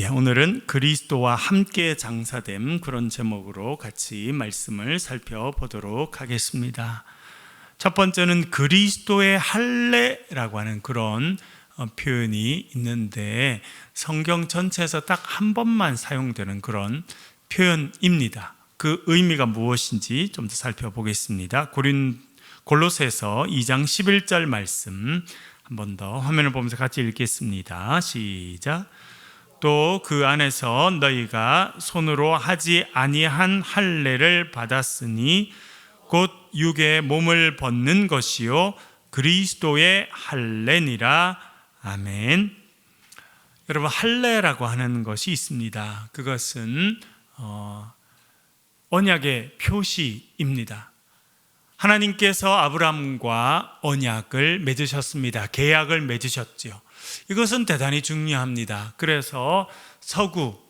오늘은 그리스도와 함께 장사됨, 그런 제목으로 같이 말씀을 살펴보도록 하겠습니다. 첫 번째는 그리스도의 할례라고 하는 그런 표현이 있는데, 성경 전체에서 딱 한 번만 사용되는 그런 표현입니다. 그 의미가 무엇인지 좀 더 살펴보겠습니다. 골로새서 2장 11절 말씀 한 번 더 화면을 보면서 같이 읽겠습니다. 시작. 또 그 안에서 너희가 손으로 하지 아니한 할례를 받았으니 곧 육의 몸을 벗는 것이요 그리스도의 할례니라. 아멘. 여러분, 할례라고 하는 것이 있습니다. 그것은 언약의 표시입니다. 하나님께서 아브라함과 언약을 맺으셨습니다. 계약을 맺으셨죠. 이것은 대단히 중요합니다. 그래서 서구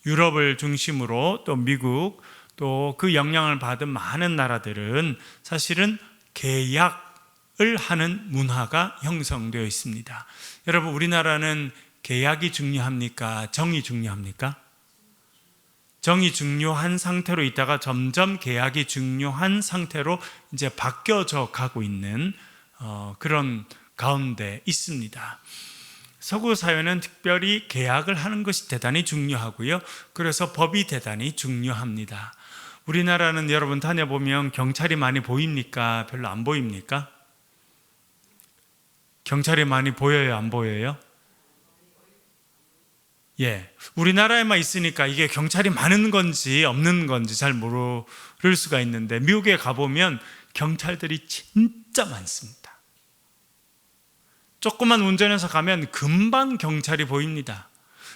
유럽을 중심으로 또 미국 또 그 영향을 받은 많은 나라들은 사실은 계약을 하는 문화가 형성되어 있습니다. 여러분, 우리나라는 계약이 중요합니까? 정이 중요합니까? 정이 중요한 상태로 있다가 점점 계약이 중요한 상태로 이제 바뀌어져 가고 있는 그런 가운데 있습니다. 서구 사회는 특별히 계약을 하는 것이 대단히 중요하고요. 그래서 법이 대단히 중요합니다. 우리나라는 여러분 다녀보면 경찰이 많이 보입니까? 별로 안 보입니까? 경찰이 많이 보여요? 안 보여요? 우리나라에만 있으니까 이게 경찰이 많은 건지 없는 건지 잘 모를 수가 있는데, 미국에 가보면 경찰들이 진짜 많습니다. 조금만 운전해서 가면 금방 경찰이 보입니다.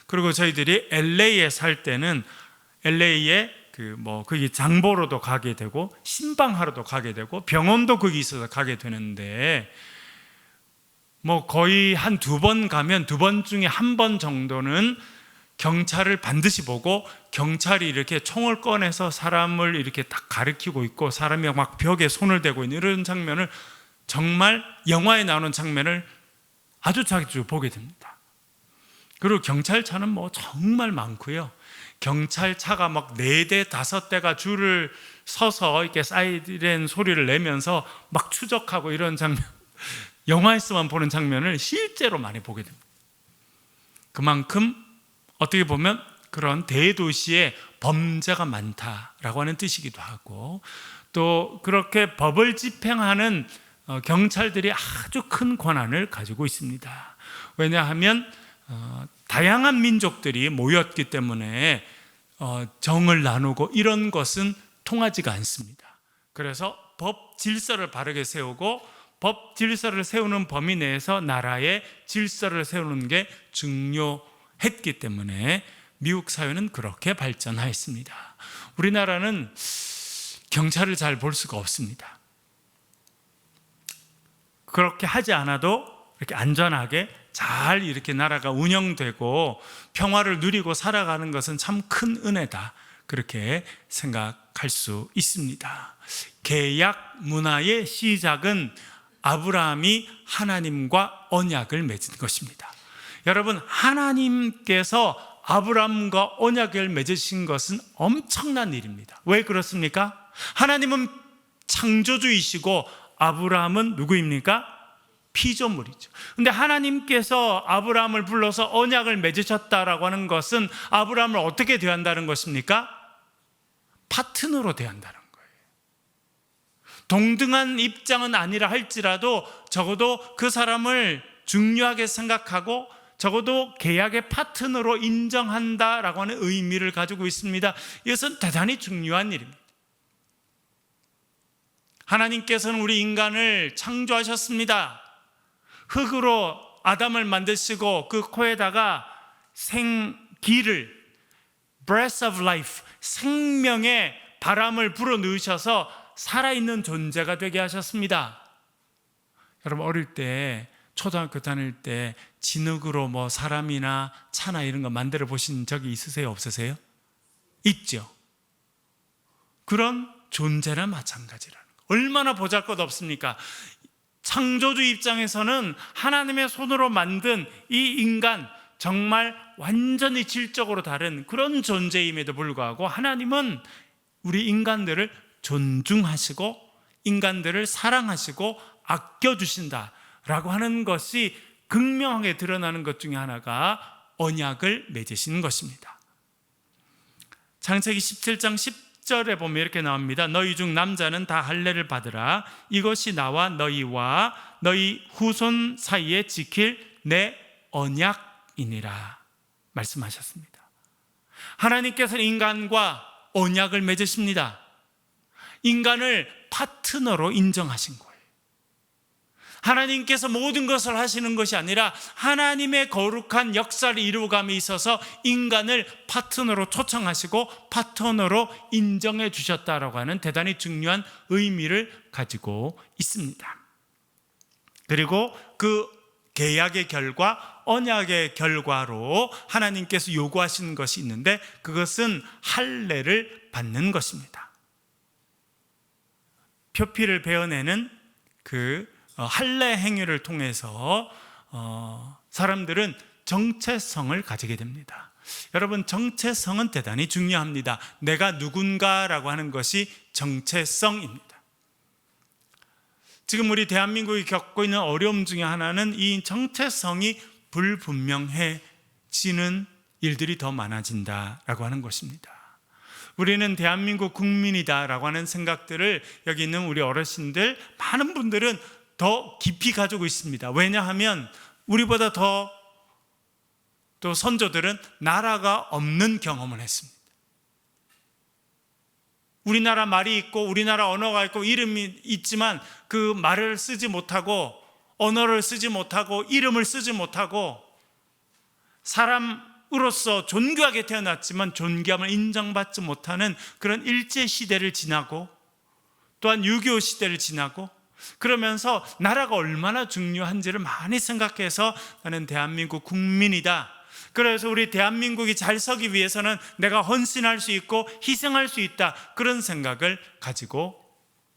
그리고 저희들이 LA에 살 때는 LA에 거기 장보러도 가게 되고 신방하러도 가게 되고 병원도 거기 있어서 가게 되는데, 거의 한 2번 가면 2번 중에 1번 정도는 경찰을 반드시 보고, 경찰이 이렇게 총을 꺼내서 사람을 이렇게 딱 가리키고 있고 사람이 막 벽에 손을 대고 있는 이런 장면을, 정말 영화에 나오는 장면을 아주 자주 보게 됩니다. 그리고 경찰차는 정말 많고요. 경찰차가 막 4대, 5대가 줄을 서서 이렇게 사이렌 소리를 내면서 막 추적하고 이런 장면, 영화에서만 보는 장면을 실제로 많이 보게 됩니다. 그만큼 어떻게 보면 그런 대도시에 범죄가 많다라고 하는 뜻이기도 하고, 또 그렇게 법을 집행하는 경찰들이 아주 큰 권한을 가지고 있습니다. 왜냐하면 다양한 민족들이 모였기 때문에 정을 나누고 이런 것은 통하지가 않습니다. 그래서 법 질서를 바르게 세우고, 법 질서를 세우는 범위 내에서 나라의 질서를 세우는 게 중요했기 때문에 미국 사회는 그렇게 발전하였습니다. 우리나라는 경찰을 잘 볼 수가 없습니다. 그렇게 하지 않아도 이렇게 안전하게 잘 이렇게 나라가 운영되고 평화를 누리고 살아가는 것은 참 큰 은혜다, 그렇게 생각할 수 있습니다. 계약 문화의 시작은 아브라함이 하나님과 언약을 맺은 것입니다. 여러분, 하나님께서 아브라함과 언약을 맺으신 것은 엄청난 일입니다. 왜 그렇습니까? 하나님은 창조주이시고 아브라함은 누구입니까? 피조물이죠. 근데 하나님께서 아브라함을 불러서 언약을 맺으셨다라고 하는 것은 아브라함을 어떻게 대한다는 것입니까? 파트너로 대한다는 거예요. 동등한 입장은 아니라 할지라도 적어도 그 사람을 중요하게 생각하고 적어도 계약의 파트너로 인정한다라고 하는 의미를 가지고 있습니다. 이것은 대단히 중요한 일입니다. 하나님께서는 우리 인간을 창조하셨습니다. 흙으로 아담을 만드시고 그 코에다가 생기를, breath of life, 생명의 바람을 불어넣으셔서 살아있는 존재가 되게 하셨습니다. 여러분, 어릴 때, 초등학교 다닐 때 진흙으로 사람이나 차나 이런 거 만들어 보신 적이 있으세요? 없으세요? 있죠. 그런 존재나 마찬가지라는 거. 얼마나 보잘것없습니까? 창조주 입장에서는 하나님의 손으로 만든 이 인간, 정말 완전히 질적으로 다른 그런 존재임에도 불구하고 하나님은 우리 인간들을 존중하시고 인간들을 사랑하시고 아껴주신다라고 하는 것이 극명하게 드러나는 것 중에 하나가 언약을 맺으신 것입니다. 창세기 17장 10절에 보면 이렇게 나옵니다. 너희 중 남자는 다 할례를 받으라. 이것이 나와 너희와 너희 후손 사이에 지킬 내 언약이니라 말씀하셨습니다. 하나님께서는 인간과 언약을 맺으십니다. 인간을 파트너로 인정하신 거예요. 하나님께서 모든 것을 하시는 것이 아니라 하나님의 거룩한 역사를 이루어감에 있어서 인간을 파트너로 초청하시고 파트너로 인정해 주셨다라고 하는 대단히 중요한 의미를 가지고 있습니다. 그리고 그 계약의 결과, 언약의 결과로 하나님께서 요구하시는 것이 있는데 그것은 할례를 받는 것입니다. 표피를 베어내는 그 할례 행위를 통해서 사람들은 정체성을 가지게 됩니다. 여러분, 정체성은 대단히 중요합니다. 내가 누군가라고 하는 것이 정체성입니다. 지금 우리 대한민국이 겪고 있는 어려움 중에 하나는 이 정체성이 불분명해지는 일들이 더 많아진다라고 하는 것입니다. 우리는 대한민국 국민이다라고 하는 생각들을 여기 있는 우리 어르신들, 많은 분들은 더 깊이 가지고 있습니다. 왜냐하면 우리보다 더 또 선조들은 나라가 없는 경험을 했습니다. 우리나라 말이 있고 우리나라 언어가 있고 이름이 있지만 그 말을 쓰지 못하고 언어를 쓰지 못하고 이름을 쓰지 못하고 사람으로서 존귀하게 태어났지만 존귀함을 인정받지 못하는 그런 일제시대를 지나고 또한 6.25 시대를 지나고 그러면서 나라가 얼마나 중요한지를 많이 생각해서 나는 대한민국 국민이다. 그래서 우리 대한민국이 잘 서기 위해서는 내가 헌신할 수 있고 희생할 수 있다. 그런 생각을 가지고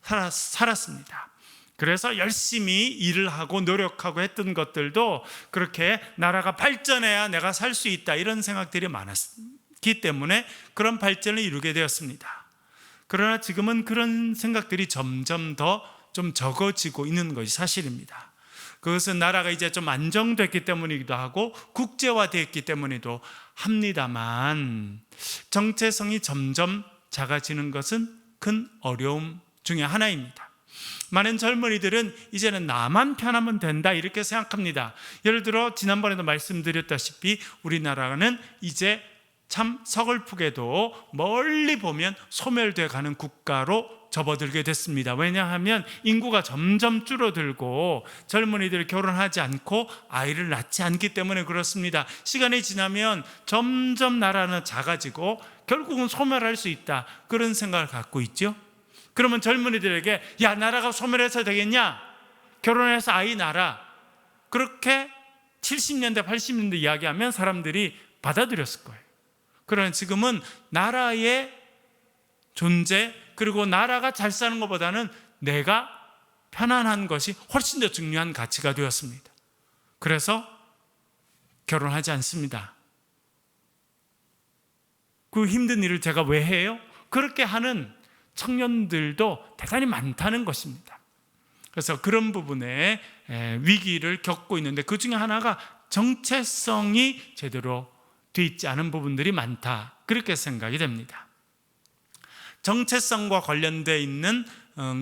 살았습니다. 그래서 열심히 일을 하고 노력하고 했던 그렇게 나라가 발전해야 내가 살 수 있다. 이런 생각들이 많았기 때문에 그런 발전을 이루게 되었습니다. 그러나 지금은 그런 생각들이 점점 더 좀 적어지고 있는 것이 사실입니다. 그것은 나라가 이제 좀 안정됐기 때문이기도 하고 국제화됐기 때문이기도 합니다만 정체성이 점점 작아지는 것은 큰 어려움 중에 하나입니다. 많은 젊은이들은 이제는 나만 편하면 된다 이렇게 생각합니다. 예를 들어 지난번에도 말씀드렸다시피 우리나라는 이제 참 서글프게도 멀리 보면 소멸돼 가는 국가로 접어들게 됐습니다. 왜냐하면 인구가 점점 줄어들고 젊은이들이 결혼하지 않고 아이를 낳지 않기 때문에 그렇습니다. 시간이 지나면 점점 나라는 작아지고 결국은 소멸할 수 있다. 그런 생각을 갖고 있죠. 그러면 젊은이들에게 야, 나라가 소멸해서 되겠냐? 결혼해서 아이 낳아라. 그렇게 70년대 80년대 이야기하면 사람들이 받아들였을 거예요. 그러나 지금은 나라의 존재 그리고 나라가 잘 사는 것보다는 내가 편안한 것이 훨씬 더 중요한 가치가 되었습니다. 그래서 결혼하지 않습니다. 그 힘든 일을 제가 왜 해요? 그렇게 하는 청년들도 대단히 많다는 것입니다. 그래서 그런 부분에 위기를 겪고 있는데 그 중에 하나가 정체성이 제대로 돼 있지 않은 부분들이 많다. 그렇게 생각이 됩니다. 정체성과 관련되어 있는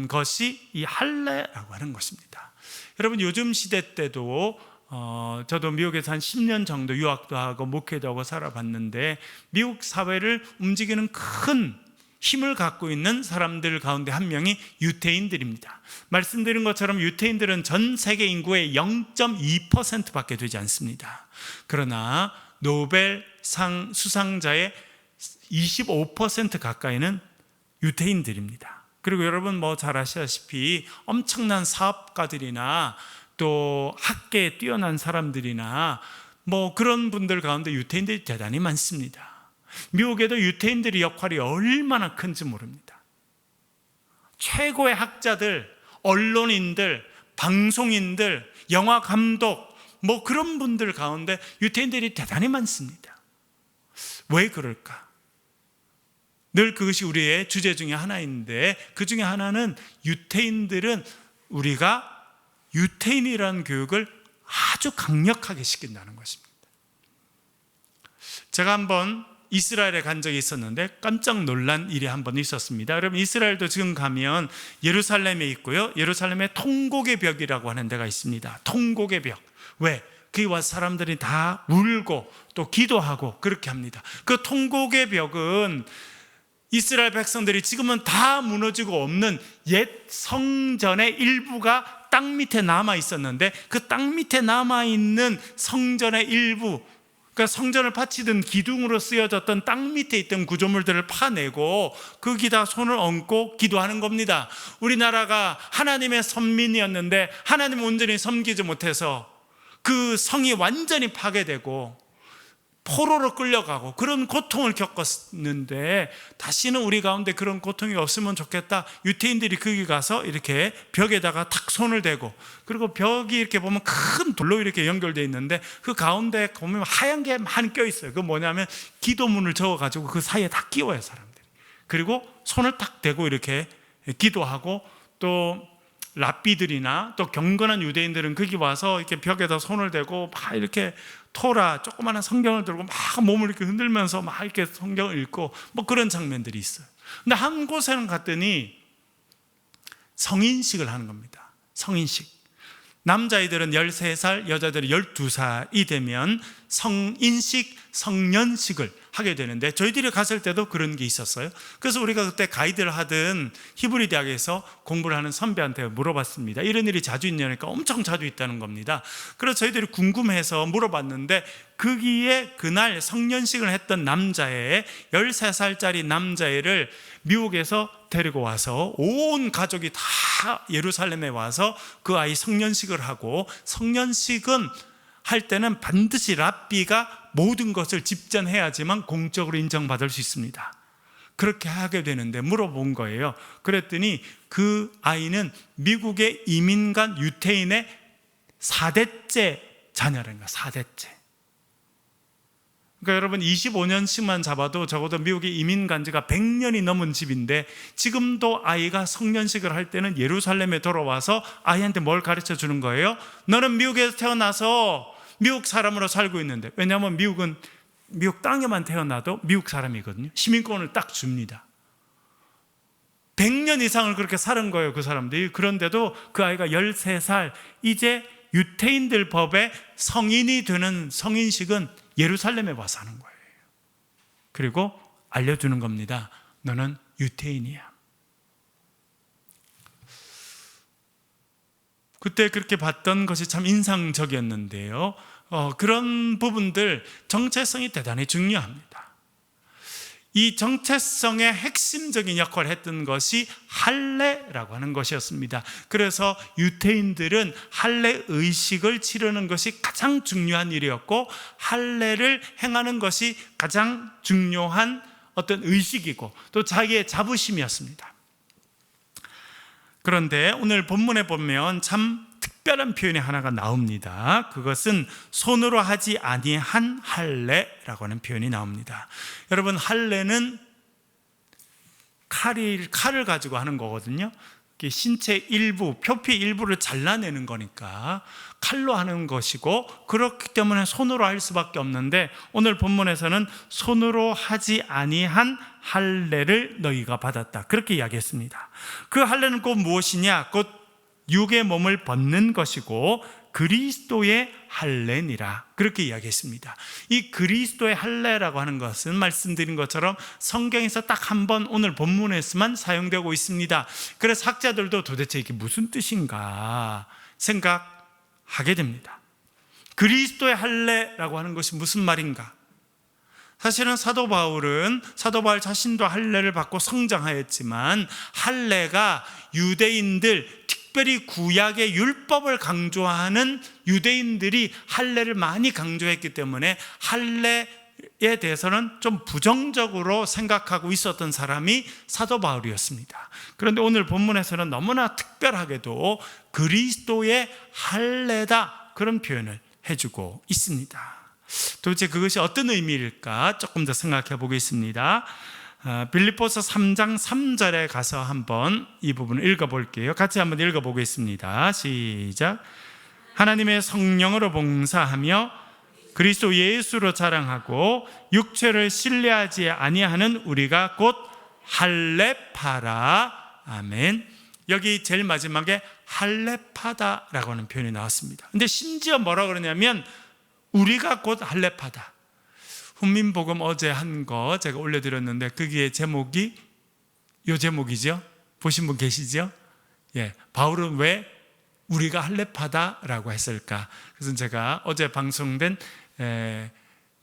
것이 이 할례라고 하는 것입니다. 여러분, 요즘 시대 때도 저도 미국에서 한 10년 정도 유학도 하고 목회도 하고 살아봤는데 미국 사회를 움직이는 큰 힘을 갖고 있는 사람들 가운데 한 명이 유태인들입니다. 말씀드린 것처럼 유태인들은 전 세계 인구의 0.2%밖에 되지 않습니다. 그러나 노벨상 수상자의 25% 가까이는 유태인들입니다. 그리고 여러분 잘 아시다시피 엄청난 사업가들이나 또 학계에 뛰어난 사람들이나 그런 분들 가운데 유태인들이 대단히 많습니다. 미국에도 유태인들의 역할이 얼마나 큰지 모릅니다. 최고의 학자들, 언론인들, 방송인들, 영화 감독, 뭐 그런 분들 가운데 유태인들이 대단히 많습니다. 왜 그럴까? 늘 그것이 우리의 주제 중에 하나인데, 그 중에 하나는 유태인들은 우리가 유태인이라는 교육을 아주 강력하게 시킨다는 것입니다. 제가 한번 이스라엘에 간 적이 있었는데 깜짝 놀란 일이 한 번 있었습니다. 여러분, 이스라엘도 지금 가면 예루살렘에 있고요, 예루살렘에 통곡의 벽이라고 하는 데가 있습니다. 통곡의 벽. 왜? 거기 와서 사람들이 다 울고 또 기도하고 그렇게 합니다. 그 통곡의 벽은 이스라엘 백성들이 지금은 다 무너지고 없는 옛 성전의 일부가 땅 밑에 남아 있었는데, 그 땅 밑에 남아 있는 성전의 일부, 그러니까 성전을 바치던 기둥으로 쓰여졌던 땅 밑에 있던 구조물들을 파내고 거기다 손을 얹고 기도하는 겁니다. 우리나라가 하나님의 선민이었는데 하나님을 온전히 섬기지 못해서 그 성이 완전히 파괴되고 포로로 끌려가고 그런 고통을 겪었는데, 다시는 우리 가운데 그런 고통이 없으면 좋겠다. 유태인들이 거기 가서 이렇게 벽에다가 탁 손을 대고, 그리고 벽이 이렇게 보면 큰 돌로 이렇게 연결되어 있는데 그 가운데 보면 하얀 게 많이 껴 있어요. 그 뭐냐면 기도문을 적어가지고 그 사이에 다 끼워요, 사람들이. 그리고 손을 탁 대고 이렇게 기도하고, 또 랍비들이나 또 경건한 유대인들은 거기 와서 이렇게 벽에다 손을 대고 막 이렇게 토라, 조그마한 성경을 들고 막 몸을 이렇게 흔들면서 막 이렇게 성경을 읽고 뭐 그런 장면들이 있어요. 근데 한 곳에는 갔더니 성인식을 하는 겁니다. 성인식. 남자애들은 13살, 여자들은 12살이 되면 성인식, 성년식을 하게 되는데, 저희들이 갔을 때도 그런 게 있었어요. 그래서 우리가 그때 가이드를 하던 히브리 대학에서 공부를 하는 선배한테 물어봤습니다. 이런 일이 자주 있냐니까 엄청 자주 있다는 겁니다. 그래서 저희들이 궁금해서 물어봤는데, 거기에 그날 성년식을 했던 남자애, 13살짜리 남자애를 미국에서 데리고 와서 온 가족이 다 예루살렘에 와서 그 아이 성년식을 하고, 성년식은 할 때는 반드시 랍비가 모든 것을 집전해야지만 공적으로 인정받을 수 있습니다. 그렇게 하게 되는데 물어본 거예요. 그랬더니 그 아이는 미국의 이민 간 유태인의 4대째 자녀라는 거예요. 4대째. 그러니까 여러분, 25년씩만 잡아도 적어도 미국에 이민 간 지가 100년이 넘은 집인데, 지금도 아이가 성년식을 할 때는 예루살렘에 돌아와서 아이한테 뭘 가르쳐 주는 거예요? 너는 미국에서 태어나서 미국 사람으로 살고 있는데, 왜냐하면 미국은 미국 땅에만 태어나도 미국 사람이거든요. 시민권을 딱 줍니다. 100년 이상을 그렇게 사는 거예요, 그 사람들이. 그런데도 그 아이가 13살, 이제 유태인들 법에 성인이 되는 성인식은 예루살렘에 와서 하는 거예요. 그리고 알려주는 겁니다. 너는 유태인이야. 그때 그렇게 봤던 것이 참 인상적이었는데요. 그런 부분들, 정체성이 대단히 중요합니다. 이 정체성의 핵심적인 역할을 했던 것이 할례라고 하는 것이었습니다. 그래서 유태인들은 할례 의식을 치르는 것이 가장 중요한 일이었고, 할례를 행하는 것이 가장 중요한 어떤 의식이고 또 자기의 자부심이었습니다. 그런데 오늘 본문에 보면 참 특별한 표현이 하나가 나옵니다. 그것은 손으로 하지 아니한 할례라고 하는 표현이 나옵니다. 여러분, 할례는 칼을 가지고 하는 거거든요. 신체 일부, 표피 일부를 잘라내는 거니까 칼로 하는 것이고, 그렇기 때문에 손으로 할 수밖에 없는데, 오늘 본문에서는 손으로 하지 아니한 할례를 너희가 받았다, 그렇게 이야기했습니다. 그 할례는 곧 무엇이냐? 곧 육의 몸을 벗는 것이고 그리스도의 할례니라, 그렇게 이야기했습니다. 이 그리스도의 할례라고 하는 것은 말씀드린 것처럼 성경에서 딱 한 번 오늘 본문에서만 사용되고 있습니다. 그래서 학자들도 도대체 이게 무슨 뜻인가 생각하게 됩니다. 그리스도의 할례라고 하는 것이 무슨 말인가? 사실은 사도 바울 자신도 할례를 받고 성장하였지만, 할례가 유대인들, 특별히 구약의 율법을 강조하는 유대인들이 할례를 많이 강조했기 때문에 할례에 대해서는 좀 부정적으로 생각하고 있었던 사람이 사도 바울이었습니다. 그런데 오늘 본문에서는 너무나 특별하게도 그리스도의 할례다, 그런 표현을 해주고 있습니다. 도대체 그것이 어떤 의미일까 조금 더 생각해 보겠습니다. 빌립보서 3장 3절에 가서 한번 이 부분을 읽어볼게요. 같이 한번 읽어보겠습니다. 시작. 하나님의 성령으로 봉사하며 그리스도 예수로 자랑하고 육체를 신뢰하지 아니하는 우리가 곧 할례파라. 아멘. 여기 제일 마지막에 할례파다라고 하는 표현이 나왔습니다. 근데 심지어 뭐라 그러냐면 우리가 곧 할례파다. 훈민복음 어제 한 거 제가 올려드렸는데 거기에 제목이 요 제목이죠. 보신 분 계시죠? 예, 바울은 왜 우리가 할례파다라고 했을까? 그래서 제가 어제 방송된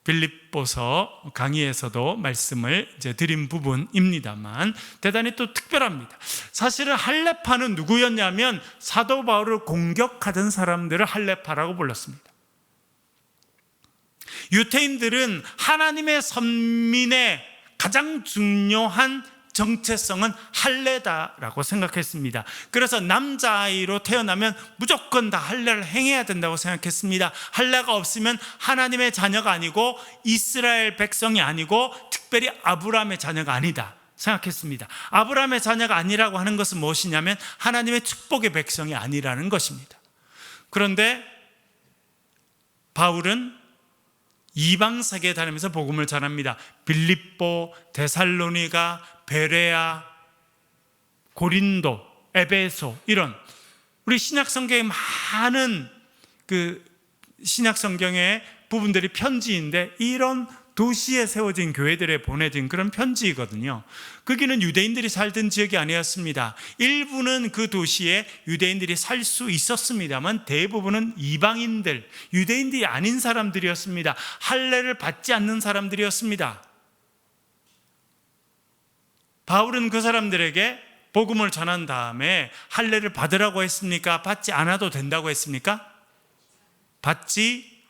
빌립보서 강의에서도 말씀을 이제 드린 부분입니다만 대단히 또 특별합니다. 사실은 할례파는 누구였냐면 사도 바울을 공격하던 사람들을 할례파라고 불렀습니다. 유대인들은 하나님의 선민의 가장 중요한 정체성은 할례다라고 생각했습니다. 그래서 남자아이로 태어나면 무조건 다 할례를 행해야 된다고 생각했습니다. 할례가 없으면 하나님의 자녀가 아니고 이스라엘 백성이 아니고 특별히 아브라함의 자녀가 아니다 생각했습니다. 아브라함의 자녀가 아니라고 하는 것은 무엇이냐면 하나님의 축복의 백성이 아니라는 것입니다. 그런데 바울은 이방 세계에 다니면서 복음을 전합니다. 빌립보, 데살로니가, 베레아, 고린도, 에베소 이런 우리 신약 성경에 많은 그 신약 성경의 부분들이 편지인데 이런 도시에 세워진 교회들에 보내진 그런 편지이거든요. 거기는 유대인들이 살던 지역이 아니었습니다. 일부는 그 도시에 유대인들이 살 수 있었습니다만 대부분은 이방인들, 유대인들이 아닌 사람들이었습니다. 할례를 받지 않는 사람들이었습니다. 바울은 그 사람들에게 복음을 전한 다음에 할례를 받으라고 했습니까? 받지 않아도 된다고 했습니까? 받지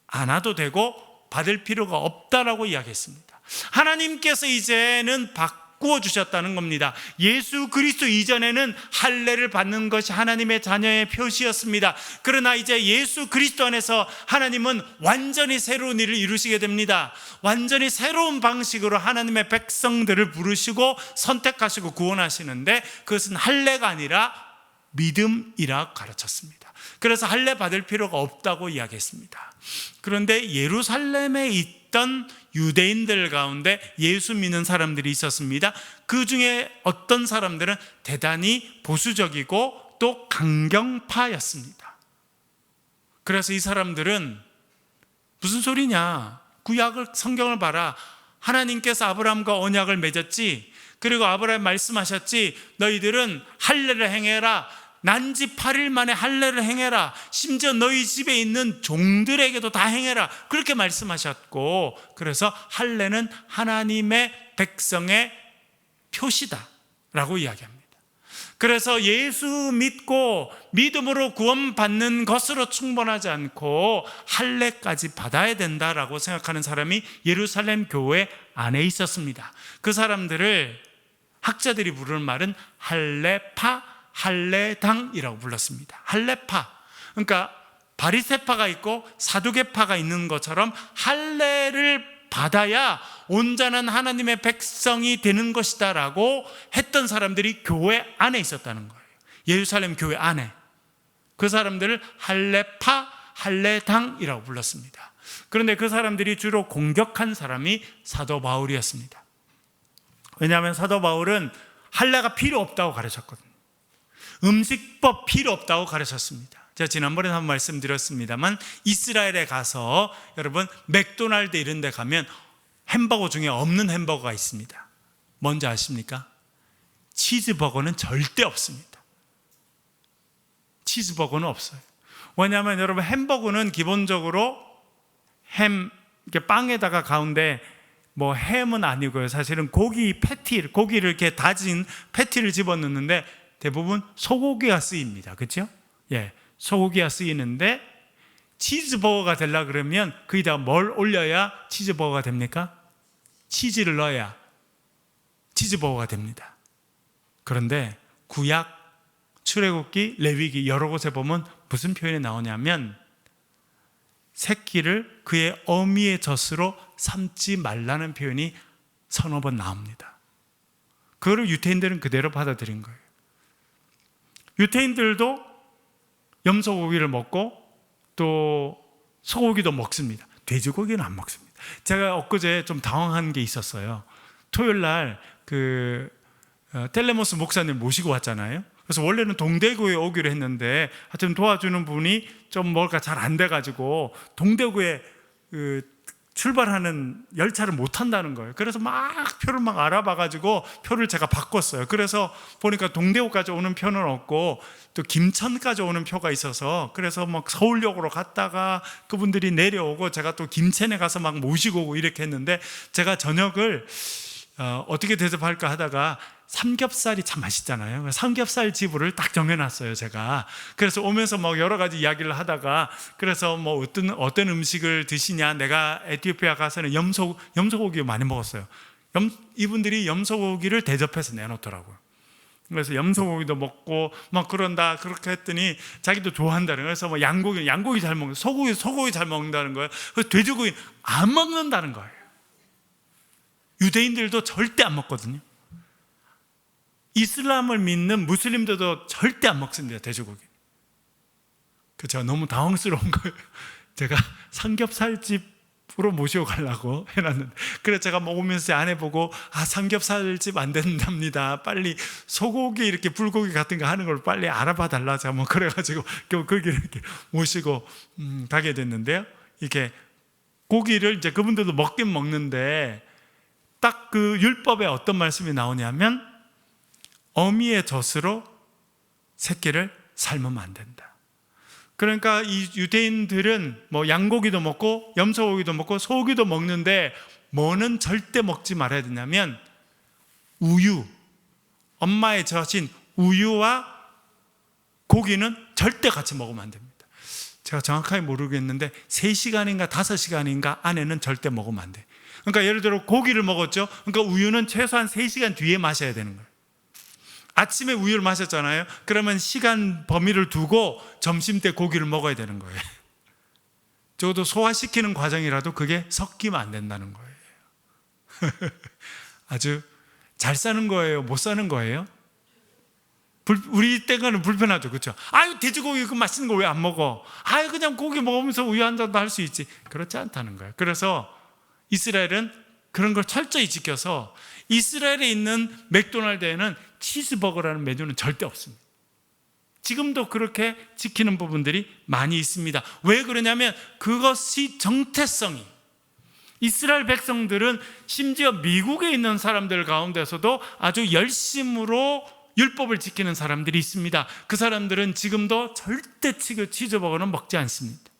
않아도 되고 받을 필요가 없다라고 이야기했습니다. 하나님께서 이제는 바꾸어 주셨다는 겁니다. 예수 그리스도 이전에는 할례를 받는 것이 하나님의 자녀의 표시였습니다. 그러나 이제 예수 그리스도 안에서 하나님은 완전히 새로운 일을 이루시게 됩니다. 완전히 새로운 방식으로 하나님의 백성들을 부르시고 선택하시고 구원하시는데 그것은 할례가 아니라 믿음이라 가르쳤습니다. 그래서 할례 받을 필요가 없다고 이야기했습니다. 그런데 예루살렘에 있던 유대인들 가운데 예수 믿는 사람들이 있었습니다. 그 중에 어떤 사람들은 대단히 보수적이고 또 강경파였습니다. 그래서 이 사람들은 무슨 소리냐? 구약을 성경을 봐라. 하나님께서 아브라함과 언약을 맺었지. 그리고 아브라함 말씀하셨지. 너희들은 할례를 행해라. 난지 8일 만에 할례를 행해라. 심지어 너희 집에 있는 종들에게도 다 행해라. 그렇게 말씀하셨고, 그래서 할례는 하나님의 백성의 표시다 라고 이야기합니다. 그래서 예수 믿고 믿음으로 구원받는 것으로 충분하지 않고 할례까지 받아야 된다라고 생각하는 사람이 예루살렘 교회 안에 있었습니다. 그 사람들을 학자들이 부르는 말은 할례파, 할례당이라고 불렀습니다. 할례파, 그러니까 바리새파가 있고 사두개파가 있는 것처럼 할례를 받아야 온전한 하나님의 백성이 되는 것이다 라고 했던 사람들이 교회 안에 있었다는 거예요. 예루살렘 교회 안에. 그 사람들을 할례파, 할례당이라고 불렀습니다. 그런데 그 사람들이 주로 공격한 사람이 사도 바울이었습니다. 왜냐하면 사도 바울은 할례가 필요 없다고 가르쳤거든요. 음식법 필요 없다고 가르쳤습니다. 제가 지난번에 한번 말씀드렸습니다만 이스라엘에 가서 여러분 맥도날드 이런 데 가면 햄버거 중에 없는 햄버거가 있습니다. 뭔지 아십니까? 치즈버거는 절대 없습니다. 치즈버거는 없어요. 왜냐하면 여러분 햄버거는 기본적으로 햄, 이렇게 빵에다가 가운데 뭐 햄은 아니고요. 사실은 고기 패티, 고기를 이렇게 다진 패티를 집어넣는데 대부분 소고기가 쓰입니다. 그렇죠? 예, 소고기가 쓰이는데 치즈버거가 되려고 그러면 거기다가 뭘 올려야 치즈버거가 됩니까? 치즈를 넣어야 치즈버거가 됩니다. 그런데 구약, 출애굽기, 레위기 여러 곳에 보면 무슨 표현이 나오냐면 새끼를 그의 어미의 젖으로 삼지 말라는 표현이 서너 번 나옵니다. 그거를 유태인들은 그대로 받아들인 거예요. 유태인들도 염소고기를 먹고 또 소고기도 먹습니다. 돼지고기는 안 먹습니다. 제가 엊그제 좀 당황한 게 있었어요. 토요일 날 텔레모스 목사님 모시고 왔잖아요. 그래서 원래는 동대구에 오기로 했는데 하여튼 도와주는 분이 좀 뭐가 잘 안 돼가지고 동대구에 출발하는 열차를 못 탄다는 거예요. 그래서 막 표를 막 알아봐가지고 표를 제가 바꿨어요. 그래서 보니까 동대구까지 오는 표는 없고 또 김천까지 오는 표가 있어서 그래서 막 서울역으로 갔다가 그분들이 내려오고 제가 또 김천에 가서 막 모시고 오고 이렇게 했는데 제가 저녁을 어떻게 대접할까 하다가 삼겹살이 참 맛있잖아요. 삼겹살 지부를 딱 정해놨어요, 제가. 그래서 오면서 뭐 여러 가지 이야기를 하다가 그래서 뭐 어떤 음식을 드시냐, 내가 에티오피아 가서는 염소고기 많이 먹었어요. 이분들이 염소고기를 대접해서 내놓더라고요. 그래서 염소고기도 먹고 막 그런다 그렇게 했더니 자기도 좋아한다는 거예요. 그래서 뭐 양고기 잘 먹는, 소고기 잘 먹는다는 거예요. 그래서 돼지고기 안 먹는다는 거예요. 유대인들도 절대 안 먹거든요. 이슬람을 믿는 무슬림들도 절대 안 먹습니다, 돼지고기. 제가 너무 당황스러운 거예요. 제가 삼겹살집으로 모시고 가려고 해놨는데, 그래서 제가 먹으면서 아내 보고 삼겹살집 안 된답니다. 빨리 소고기 이렇게 불고기 같은 거 하는 걸 빨리 알아봐 달라. 제가 뭐 그래가지고 거기를 이렇게 모시고 가게 됐는데요. 이렇게 고기를 이제 그분들도 먹긴 먹는데 딱 그 율법에 어떤 말씀이 나오냐면 어미의 젖으로 새끼를 삶으면 안 된다. 그러니까 이 유대인들은 뭐 양고기도 먹고 염소고기도 먹고 소고기도 먹는데 뭐는 절대 먹지 말아야 되냐면 우유, 엄마의 젖인 우유와 고기는 절대 같이 먹으면 안 됩니다. 제가 정확하게 모르겠는데 3시간인가 5시간인가 안에는 절대 먹으면 안 돼. 그러니까 예를 들어 고기를 먹었죠. 그러니까 우유는 최소한 3시간 뒤에 마셔야 되는 거예요. 아침에 우유를 마셨잖아요. 그러면 시간 범위를 두고 점심 때 고기를 먹어야 되는 거예요. 적어도 소화시키는 과정이라도 그게 섞이면 안 된다는 거예요. 아주 잘 사는 거예요? 못 사는 거예요? 우리 때가는 불편하죠, 그렇죠? 돼지고기 그 맛있는 거 왜 안 먹어? 그냥 고기 먹으면서 우유 한 잔도 할 수 있지. 그렇지 않다는 거예요. 그래서 이스라엘은 그런 걸 철저히 지켜서 이스라엘에 있는 맥도날드에는 치즈버거라는 메뉴는 절대 없습니다. 지금도 그렇게 지키는 부분들이 많이 있습니다. 왜 그러냐면 그것이 정체성이, 이스라엘 백성들은 심지어 미국에 있는 사람들 가운데서도 아주 열심으로 율법을 지키는 사람들이 있습니다. 그 사람들은 지금도 절대 치즈버거는 먹지 않습니다.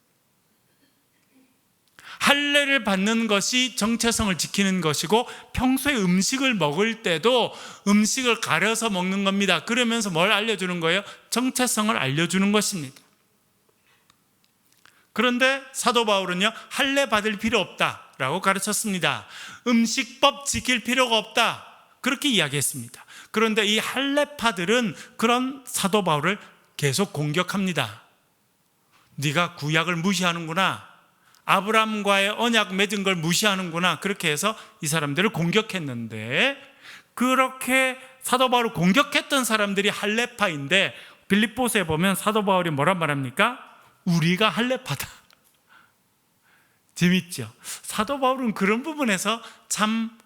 할례를 받는 것이 정체성을 지키는 것이고 평소에 음식을 먹을 때도 음식을 가려서 먹는 겁니다. 그러면서 뭘 알려주는 거예요? 정체성을 알려주는 것입니다. 그런데 사도 바울은요, 할례 받을 필요 없다라고 가르쳤습니다. 음식법 지킬 필요가 없다, 그렇게 이야기했습니다. 그런데 이 할례파들은 그런 사도 바울을 계속 공격합니다. 네가 구약을 무시하는구나, 아브라함과의 언약 맺은 걸 무시하는구나, 그렇게 해서 이 사람들을 공격했는데, 그렇게 사도 바울을 공격했던 사람들이 할례파인데 빌립보서에 보면 사도 바울이 뭐란 말합니까? 우리가 할례파다. 재밌죠? 사도 바울은 그런 부분에서 참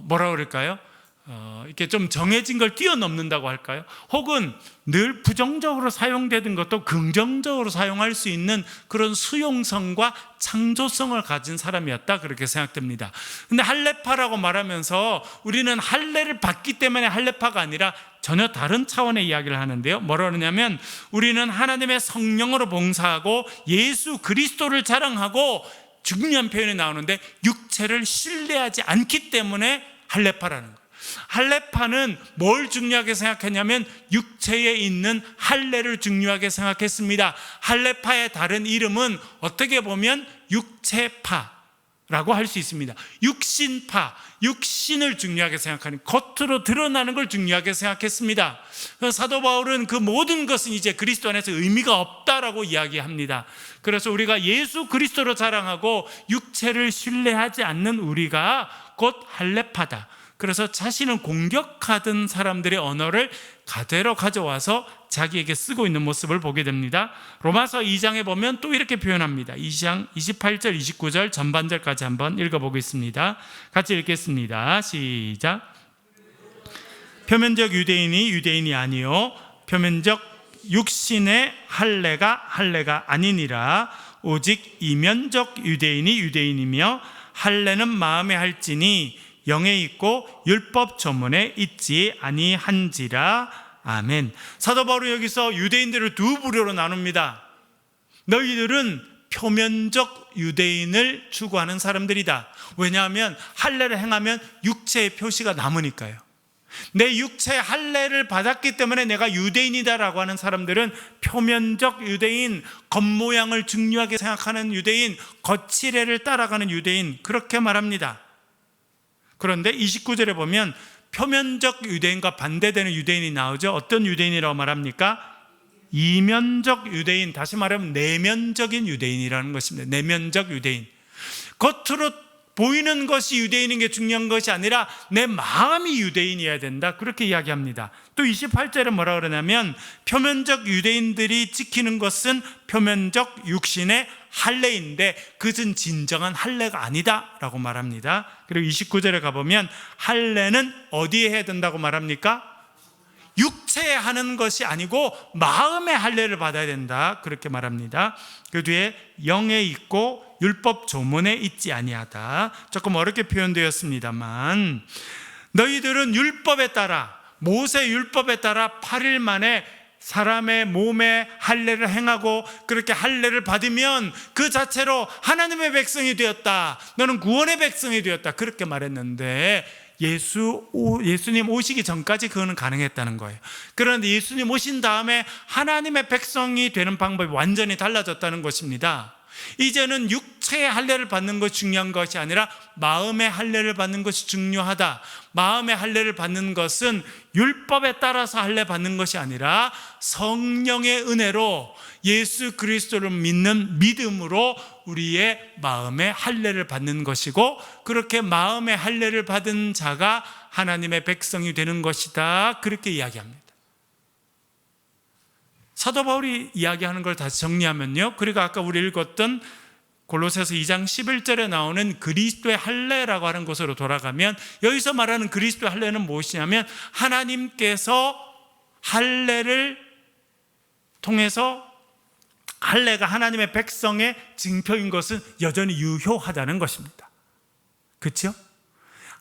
뭐라 그럴까요? 이렇게 좀 정해진 걸 뛰어넘는다고 할까요? 혹은 늘 부정적으로 사용되던 것도 긍정적으로 사용할 수 있는 그런 수용성과 창조성을 가진 사람이었다, 그렇게 생각됩니다. 근데 할례파라고 말하면서 우리는 할례를 받기 때문에 할례파가 아니라 전혀 다른 차원의 이야기를 하는데요. 뭐라 그러냐면 우리는 하나님의 성령으로 봉사하고 예수 그리스도를 자랑하고, 중요한 표현이 나오는데 육체를 신뢰하지 않기 때문에 할례파라는 거예요. 할례파는 뭘 중요하게 생각했냐면 육체에 있는 할례를 중요하게 생각했습니다. 할례파의 다른 이름은 어떻게 보면 육체파, 라고 할 수 있습니다. 육신파, 육신을 중요하게 생각하는, 겉으로 드러나는 걸 중요하게 생각했습니다. 사도 바울은 그 모든 것은 이제 그리스도 안에서 의미가 없다라고 이야기합니다. 그래서 우리가 예수 그리스도로 자랑하고 육체를 신뢰하지 않는 우리가 곧 할례파다. 그래서 자신을 공격하던 사람들의 언어를 그대로 가져와서 자기에게 쓰고 있는 모습을 보게 됩니다. 로마서 2장에 보면 또 이렇게 표현합니다. 2장 28절 29절 전반절까지 한번 읽어보겠습니다. 같이 읽겠습니다. 시작. 표면적 유대인이 유대인이 아니요 표면적 육신의 할례가 아니니라. 오직 이면적 유대인이 유대인이며 할례는 마음에 할지니 영에 있고 율법 조문에 있지 아니한지라. 아멘. 사도 바울은 여기서 유대인들을 두 부류로 나눕니다. 너희들은 표면적 유대인을 추구하는 사람들이다. 왜냐하면 할례를 행하면 육체의 표시가 남으니까요. 내 육체의 할례를 받았기 때문에 내가 유대인이다라고 하는 사람들은 표면적 유대인, 겉모양을 중요하게 생각하는 유대인, 거칠애를 따라가는 유대인, 그렇게 말합니다. 그런데 29절에 보면 표면적 유대인과 반대되는 유대인이 나오죠. 어떤 유대인이라고 말합니까? 이면적 유대인, 다시 말하면 내면적인 유대인이라는 것입니다. 내면적 유대인. 겉으로 보이는 것이 유대인인 게 중요한 것이 아니라 내 마음이 유대인이어야 된다, 그렇게 이야기합니다. 또 28절에 뭐라 그러냐면 표면적 유대인들이 지키는 것은 표면적 육신의 할례인데 그것은 진정한 할례가 아니다 라고 말합니다. 그리고 29절에 가보면 할례는 어디에 해야 된다고 말합니까? 육체에 하는 것이 아니고 마음의 할례를 받아야 된다, 그렇게 말합니다. 그 뒤에 영에 있고 율법 조문에 있지 아니하다. 조금 어렵게 표현되었습니다만, 너희들은 율법에 따라, 모세 율법에 따라 8일 만에 사람의 몸에 할례를 행하고 그렇게 할례를 받으면 그 자체로 하나님의 백성이 되었다, 너는 구원의 백성이 되었다, 그렇게 말했는데 예수님 오시기 전까지 그거는 가능했다는 거예요. 그런데 예수님 오신 다음에 하나님의 백성이 되는 방법이 완전히 달라졌다는 것입니다. 이제는 육체의 할례를 받는 것이 중요한 것이 아니라 마음의 할례를 받는 것이 중요하다. 마음의 할례를 받는 것은 율법에 따라서 할례 받는 것이 아니라 성령의 은혜로 예수 그리스도를 믿는 믿음으로 우리의 마음의 할례를 받는 것이고, 그렇게 마음의 할례를 받은 자가 하나님의 백성이 되는 것이다, 그렇게 이야기합니다. 사도 바울이 이야기하는 걸 다시 정리하면요, 그리고 아까 우리 읽었던 골로새서 2장 11절에 나오는 그리스도의 할례라고 하는 곳으로 돌아가면, 여기서 말하는 그리스도의 할례는 무엇이냐면 하나님께서 할례를 통해서, 할례가 하나님의 백성의 징표인 것은 여전히 유효하다는 것입니다. 그렇죠?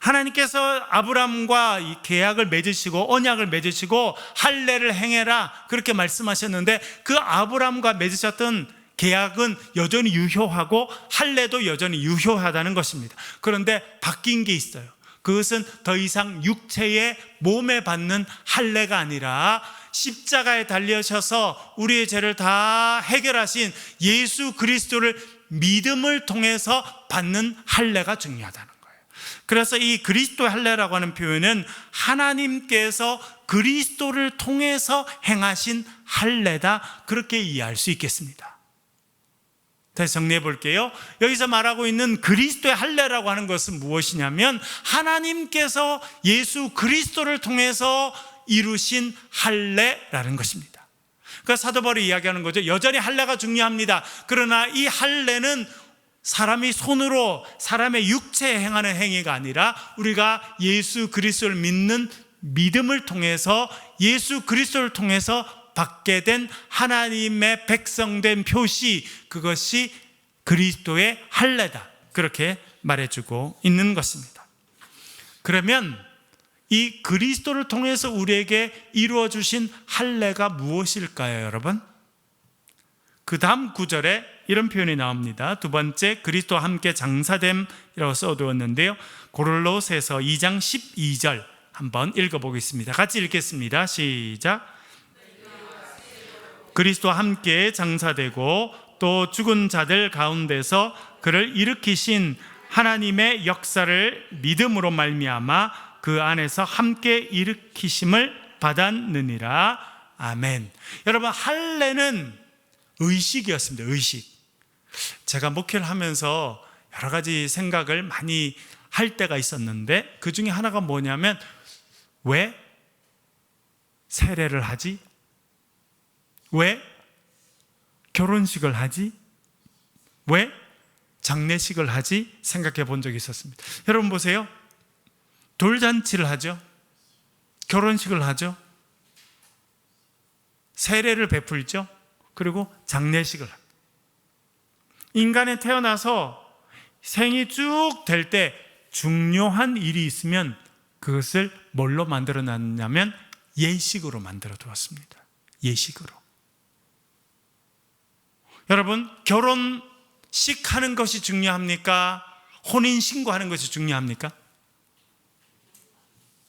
하나님께서 아브라함과 이 계약을 맺으시고 언약을 맺으시고 할례를 행해라, 그렇게 말씀하셨는데 그 아브라함과 맺으셨던 계약은 여전히 유효하고 할례도 여전히 유효하다는 것입니다. 그런데 바뀐 게 있어요. 그것은 더 이상 육체의 몸에 받는 할례가 아니라 십자가에 달려셔서 우리의 죄를 다 해결하신 예수 그리스도를 믿음을 통해서 받는 할례가 중요하다는 거예요. 그래서 이 그리스도의 할례라고 하는 표현은 하나님께서 그리스도를 통해서 행하신 할례다, 그렇게 이해할 수 있겠습니다. 다시 정리해 볼게요. 여기서 말하고 있는 그리스도의 할례라고 하는 것은 무엇이냐면 하나님께서 예수 그리스도를 통해서 이루신 할례라는 것입니다. 그러니까 사도 바울이 이야기하는 거죠. 여전히 할례가 중요합니다. 그러나 이 할례는 사람이 손으로 사람의 육체에 행하는 행위가 아니라 우리가 예수 그리스도를 믿는 믿음을 통해서 예수 그리스도를 통해서 받게 된 하나님의 백성된 표시, 그것이 그리스도의 할례다, 그렇게 말해주고 있는 것입니다. 그러면 이 그리스도를 통해서 우리에게 이루어 주신 할례가 무엇일까요, 여러분? 그 다음 구절에 이런 표현이 나옵니다. 두 번째, 그리스도와 함께 장사됨이라고 써두었는데요, 고린도서에서 2장 12절 한번 읽어보겠습니다. 같이 읽겠습니다. 시작. 그리스도와 함께 장사되고 또 죽은 자들 가운데서 그를 일으키신 하나님의 역사를 믿음으로 말미암아 그 안에서 함께 일으키심을 받았느니라. 아멘. 여러분, 할례는 의식이었습니다. 의식. 제가 목회를 하면서 여러 가지 생각을 많이 할 때가 있었는데 그 중에 하나가 뭐냐면, 왜 세례를 하지? 왜 결혼식을 하지? 왜 장례식을 하지? 생각해 본 적이 있었습니다. 여러분 보세요. 돌잔치를 하죠. 결혼식을 하죠. 세례를 베풀죠. 그리고 장례식을 합니다. 인간에 태어나서 생이 쭉 될 때 중요한 일이 있으면 그것을 뭘로 만들어 놨냐면 예식으로 만들어 두었습니다. 예식으로. 여러분, 결혼식 하는 것이 중요합니까? 혼인신고하는 것이 중요합니까?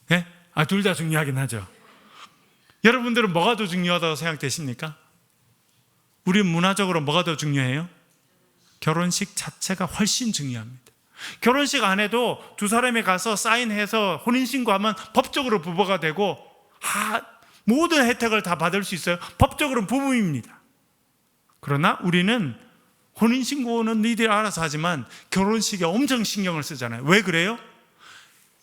네? 둘 다 중요하긴 하죠. 여러분들은 뭐가 더 중요하다고 생각되십니까? 우리 문화적으로 뭐가 더 중요해요? 결혼식 자체가 훨씬 중요합니다. 결혼식 안 해도 두 사람이 가서 사인해서 혼인신고하면 법적으로 부부가 되고 모든 혜택을 다 받을 수 있어요. 법적으로는 부부입니다. 그러나 우리는 혼인신고는 니들이 알아서 하지만 결혼식에 엄청 신경을 쓰잖아요. 왜 그래요?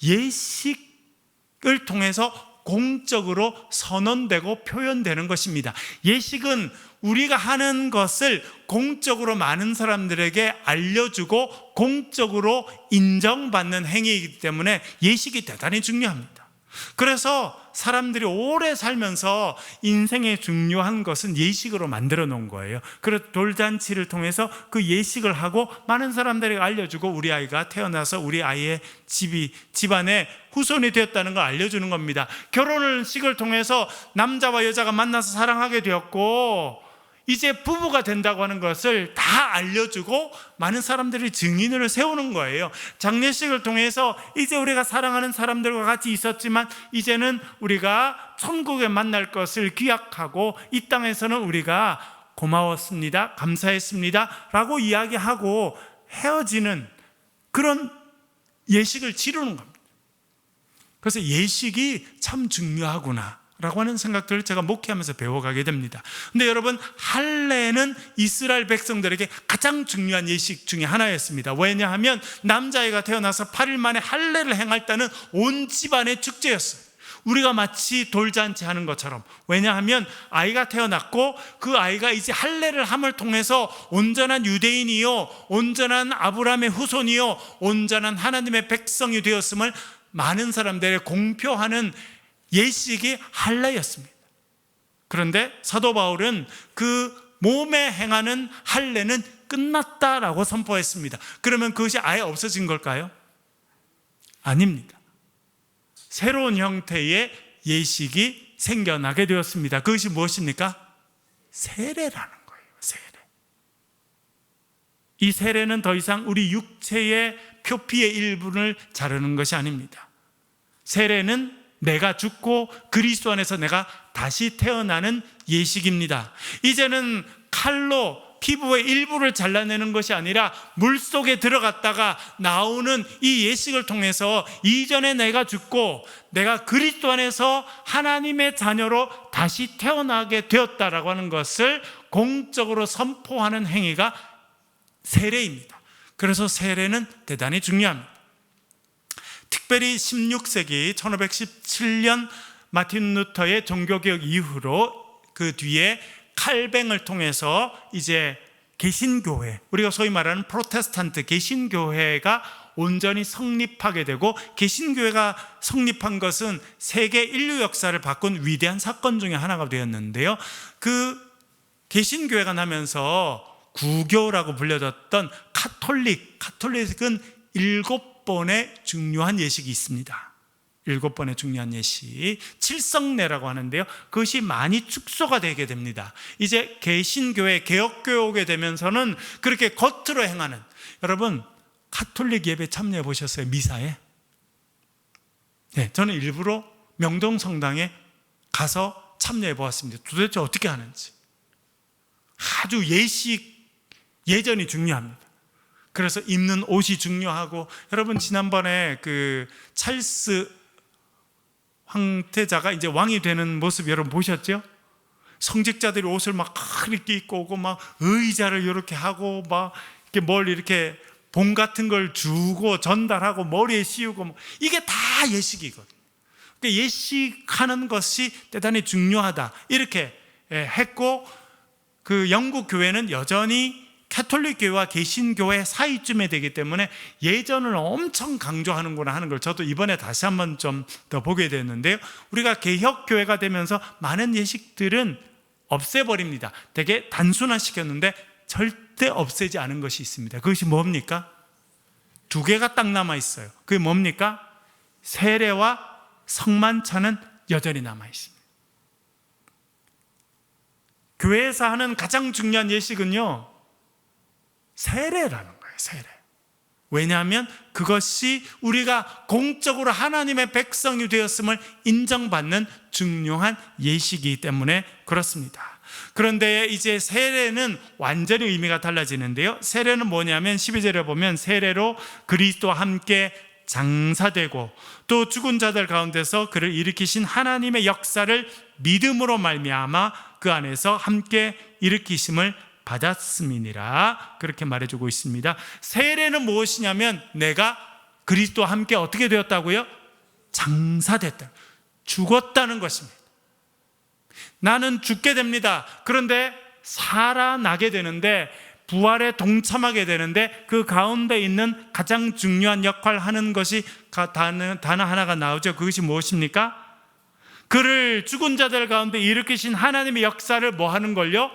예식을 통해서 공적으로 선언되고 표현되는 것입니다. 예식은 우리가 하는 것을 공적으로 많은 사람들에게 알려주고 공적으로 인정받는 행위이기 때문에 예식이 대단히 중요합니다. 그래서 사람들이 오래 살면서 인생에 중요한 것은 예식으로 만들어 놓은 거예요. 그래서 돌잔치를 통해서 그 예식을 하고 많은 사람들에게 알려주고 우리 아이가 태어나서 우리 아이의 집안에 후손이 되었다는 걸 알려주는 겁니다. 결혼식을 통해서 남자와 여자가 만나서 사랑하게 되었고 이제 부부가 된다고 하는 것을 다 알려주고 많은 사람들이 증인을 세우는 거예요. 장례식을 통해서 이제 우리가 사랑하는 사람들과 같이 있었지만 이제는 우리가 천국에 만날 것을 기약하고 이 땅에서는 우리가 고마웠습니다, 감사했습니다 라고 이야기하고 헤어지는 그런 예식을 치르는 겁니다. 그래서 예식이 참 중요하구나 라고 하는 생각들을 제가 목회하면서 배워가게 됩니다. 근데 여러분, 할례는 이스라엘 백성들에게 가장 중요한 예식 중에 하나였습니다. 왜냐하면 남자아이가 태어나서 8일 만에 할례를 행할 때는 온 집안의 축제였어요. 우리가 마치 돌잔치 하는 것처럼. 왜냐하면 아이가 태어났고 그 아이가 이제 할례를 함을 통해서 온전한 유대인이요, 온전한 아브라함의 후손이요, 온전한 하나님의 백성이 되었음을 많은 사람들에게 공표하는 예식이 할례였습니다. 그런데 사도 바울은 그 몸에 행하는 할례는 끝났다라고 선포했습니다. 그러면 그것이 아예 없어진 걸까요? 아닙니다. 새로운 형태의 예식이 생겨나게 되었습니다. 그것이 무엇입니까? 세례라는 거예요. 세례. 이 세례는 더 이상 우리 육체의 표피의 일부를 자르는 것이 아닙니다. 세례는 내가 죽고 그리스도 안에서 내가 다시 태어나는 예식입니다. 이제는 칼로 피부의 일부를 잘라내는 것이 아니라 물속에 들어갔다가 나오는 이 예식을 통해서 이전에 내가 죽고 내가 그리스도 안에서 하나님의 자녀로 다시 태어나게 되었다라고 하는 것을 공적으로 선포하는 행위가 세례입니다. 그래서 세례는 대단히 중요합니다. 특별히 16세기 1517년 마틴 루터의 종교개혁 이후로 그 뒤에 칼뱅을 통해서 이제 개신교회, 우리가 소위 말하는 프로테스탄트 개신교회가 온전히 성립하게 되고, 개신교회가 성립한 것은 세계 인류 역사를 바꾼 위대한 사건 중에 하나가 되었는데요, 그 개신교회가 나면서 구교라고 불려졌던 카톨릭은 7번의 중요한 예식이 있습니다. 7번의 중요한 예식, 칠성례라고 하는데요, 그것이 많이 축소가 되게 됩니다. 이제 개신교회, 개혁교회 오게 되면서는 그렇게 겉으로 행하는, 여러분 카톨릭 예배 참여해 보셨어요? 미사에? 네, 저는 일부러 명동성당에 가서 참여해 보았습니다. 도대체 어떻게 하는지. 아주 예전이 중요합니다. 그래서 입는 옷이 중요하고, 여러분 지난번에 그 찰스 황태자가 이제 왕이 되는 모습 여러분 보셨죠? 성직자들이 옷을 막 이렇게 입고 오고, 막 의자를 이렇게 하고, 막 이렇게 뭘 이렇게 봉 같은 걸 주고 전달하고 머리에 씌우고, 이게 다 예식이거든요. 그러니까 예식하는 것이 대단히 중요하다 이렇게 했고, 그 영국 교회는 여전히 가톨릭 교회와 개신교회 사이쯤에 되기 때문에 예전을 엄청 강조하는구나 하는 걸 저도 이번에 다시 한번 좀 더 보게 됐는데요. 우리가 개혁교회가 되면서 많은 예식들은 없애버립니다. 되게 단순화시켰는데 절대 없애지 않은 것이 있습니다. 그것이 뭡니까? 두 개가 딱 남아있어요. 그게 뭡니까? 세례와 성만찬은 여전히 남아있습니다. 교회에서 하는 가장 중요한 예식은요, 세례라는 거예요. 세례. 왜냐하면 그것이 우리가 공적으로 하나님의 백성이 되었음을 인정받는 중요한 예식이기 때문에 그렇습니다. 그런데 이제 세례는 완전히 의미가 달라지는데요. 세례는 뭐냐면 12절에 보면 세례로 그리스도와 함께 장사되고 또 죽은 자들 가운데서 그를 일으키신 하나님의 역사를 믿음으로 말미암아 그 안에서 함께 일으키심을 받았음이니라, 그렇게 말해주고 있습니다. 세례는 무엇이냐면 내가 그리스도와 함께 어떻게 되었다고요? 장사됐다, 죽었다는 것입니다. 나는 죽게 됩니다. 그런데 살아나게 되는데, 부활에 동참하게 되는데, 그 가운데 있는 가장 중요한 역할을 하는 것이 단어 하나가 나오죠. 그것이 무엇입니까? 그를 죽은 자들 가운데 일으키신 하나님의 역사를 뭐 하는 걸요?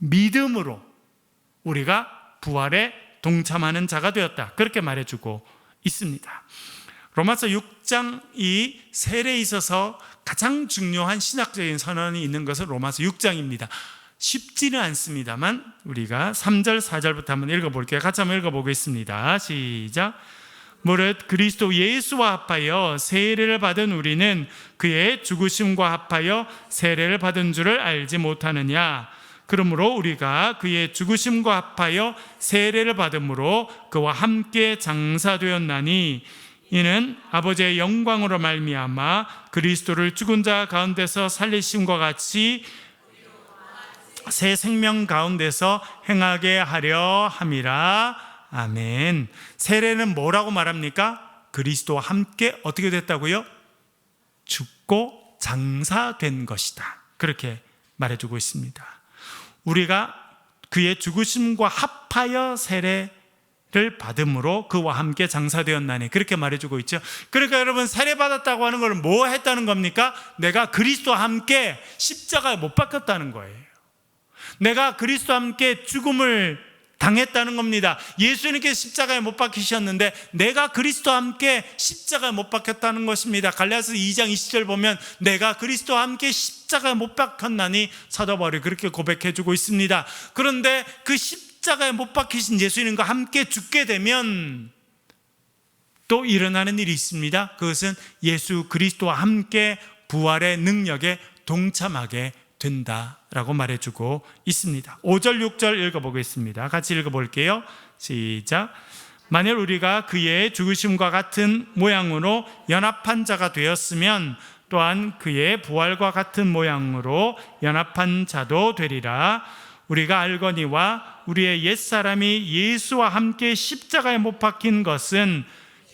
믿음으로 우리가 부활에 동참하는 자가 되었다, 그렇게 말해주고 있습니다. 로마서 6장이 세례에 있어서 가장 중요한 신학적인 선언이 있는 것은 로마서 6장입니다. 쉽지는 않습니다만 우리가 3절 4절부터 한번 읽어볼게요. 같이 한번 읽어보겠습니다. 시작. 무릇 그리스도 예수와 합하여 세례를 받은 우리는 그의 죽으심과 합하여 세례를 받은 줄을 알지 못하느냐. 그러므로 우리가 그의 죽으심과 합하여 세례를 받음으로 그와 함께 장사되었나니, 이는 아버지의 영광으로 말미암아 그리스도를 죽은 자 가운데서 살리심과 같이 새 생명 가운데서 행하게 하려 함이라. 아멘. 세례는 뭐라고 말합니까? 그리스도와 함께 어떻게 됐다고요? 죽고 장사된 것이다, 그렇게 말해주고 있습니다. 우리가 그의 죽으심과 합하여 세례를 받음으로 그와 함께 장사되었나니, 그렇게 말해주고 있죠. 그러니까 여러분, 세례 받았다고 하는 것은 뭐 했다는 겁니까? 내가 그리스도와 함께 십자가에 못 박혔다는 거예요. 내가 그리스도와 함께 죽음을 당했다는 겁니다. 예수님께 십자가에 못 박히셨는데 내가 그리스도와 함께 십자가에 못 박혔다는 것입니다. 갈라디아서 2장 20절 보면 내가 그리스도와 함께 십자가에 못 박혔나니 사도 바울이 그렇게 고백해주고 있습니다. 그런데 그 십자가에 못 박히신 예수님과 함께 죽게 되면 또 일어나는 일이 있습니다. 그것은 예수 그리스도와 함께 부활의 능력에 동참하게 된다라고 말해주고 있습니다. 5절 6절 읽어보겠습니다. 같이 읽어볼게요. 시작. 만일 우리가 그의 죽으심과 같은 모양으로 연합한 자가 되었으면 또한 그의 부활과 같은 모양으로 연합한 자도 되리라. 우리가 알거니와 우리의 옛사람이 예수와 함께 십자가에 못 박힌 것은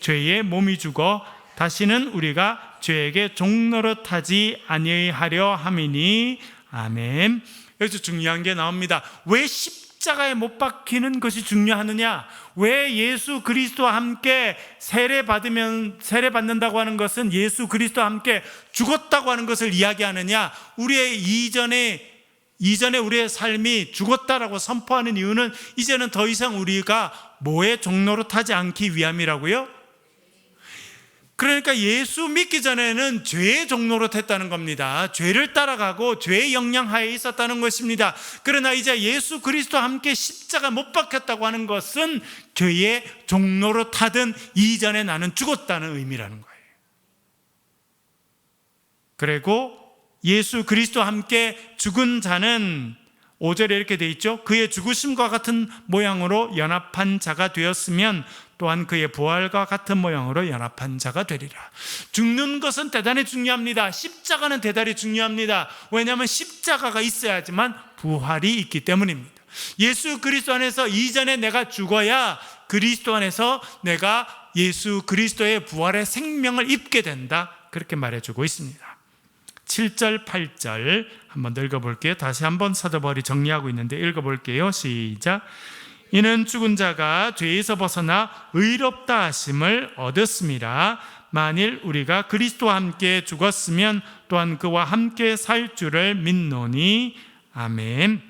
죄의 몸이 죽어 다시는 우리가 죄에게 종노릇하지 아니하려 함이니. 아멘. 여기서 중요한 게 나옵니다. 왜 십자가에 못 박히는 것이 중요하느냐? 왜 예수 그리스도와 함께 세례 받는다고 하는 것은 예수 그리스도와 함께 죽었다고 하는 것을 이야기하느냐? 우리의 이전에 우리의 삶이 죽었다라고 선포하는 이유는 이제는 더 이상 우리가 뭐에 종노릇하지 않기 위함이라고요? 그러니까 예수 믿기 전에는 죄의 종노릇 했다는 겁니다. 죄를 따라가고 죄의 영향하에 있었다는 것입니다. 그러나 이제 예수 그리스도와 함께 십자가 못 박혔다고 하는 것은 죄의 종노릇 하던 이전에 나는 죽었다는 의미라는 거예요. 그리고 예수 그리스도와 함께 죽은 자는 5절에 이렇게 돼 있죠. 그의 죽으심과 같은 모양으로 연합한 자가 되었으면 또한 그의 부활과 같은 모양으로 연합한 자가 되리라. 죽는 것은 대단히 중요합니다. 십자가는 대단히 중요합니다. 왜냐하면 십자가가 있어야지만 부활이 있기 때문입니다. 예수 그리스도 안에서 이전에 내가 죽어야 그리스도 안에서 내가 예수 그리스도의 부활의 생명을 입게 된다, 그렇게 말해주고 있습니다. 7절 8절 한번 더 읽어볼게요. 다시 한번 사도 바울이 정리하고 있는데 읽어볼게요. 시작. 이는 죽은 자가 죄에서 벗어나 의롭다 하심을 얻었음이라. 만일 우리가 그리스도와 함께 죽었으면 또한 그와 함께 살 줄을 믿노니. 아멘.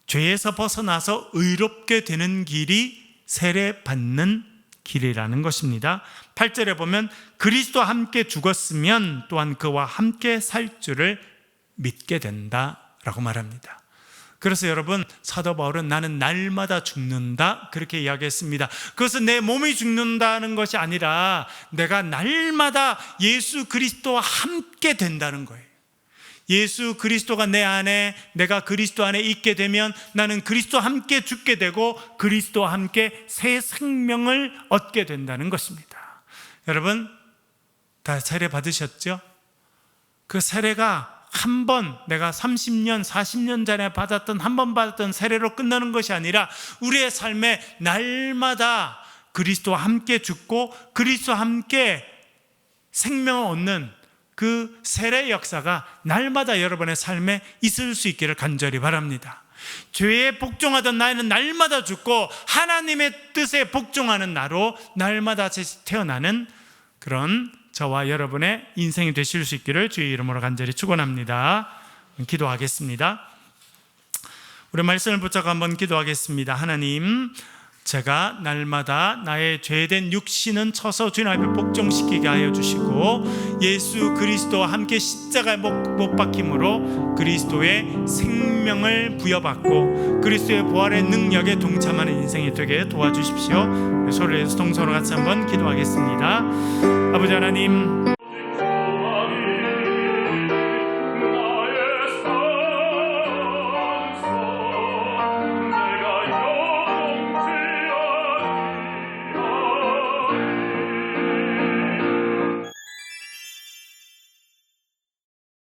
죄에서 벗어나서 의롭게 되는 길이 세례받는 길이라는 것입니다. 8절에 보면 그리스도와 함께 죽었으면 또한 그와 함께 살 줄을 믿게 된다라고 말합니다. 그래서 여러분, 사도 바울은 나는 날마다 죽는다, 그렇게 이야기했습니다. 그것은 내 몸이 죽는다는 것이 아니라 내가 날마다 예수 그리스도와 함께 된다는 거예요. 예수 그리스도가 내 안에, 내가 그리스도 안에 있게 되면 나는 그리스도와 함께 죽게 되고 그리스도와 함께 새 생명을 얻게 된다는 것입니다. 여러분, 다 세례 받으셨죠? 그 세례가 한 번, 내가 30년, 40년 전에 받았던, 한 번 받았던 세례로 끝나는 것이 아니라 우리의 삶에 날마다 그리스도와 함께 죽고 그리스도와 함께 생명을 얻는 그 세례 역사가 날마다 여러분의 삶에 있을 수 있기를 간절히 바랍니다. 죄에 복종하던 나는 날마다 죽고 하나님의 뜻에 복종하는 나로 날마다 태어나는 그런 저와 여러분의 인생이 되실 수 있기를 주의 이름으로 간절히 축원합니다. 기도하겠습니다. 우리 말씀을 붙잡고 한번 기도하겠습니다. 하나님, 제가 날마다 나의 죄된 육신은 쳐서 주님 앞에 복종시키게 하여 주시고 예수 그리스도와 함께 십자가에 못 박힘으로 그리스도의 생명을 부여받고 그리스도의 부활의 능력에 동참하는 인생이 되게 도와주십시오. 소리에서 동서로 같이 한번 기도하겠습니다. 아버지 하나님,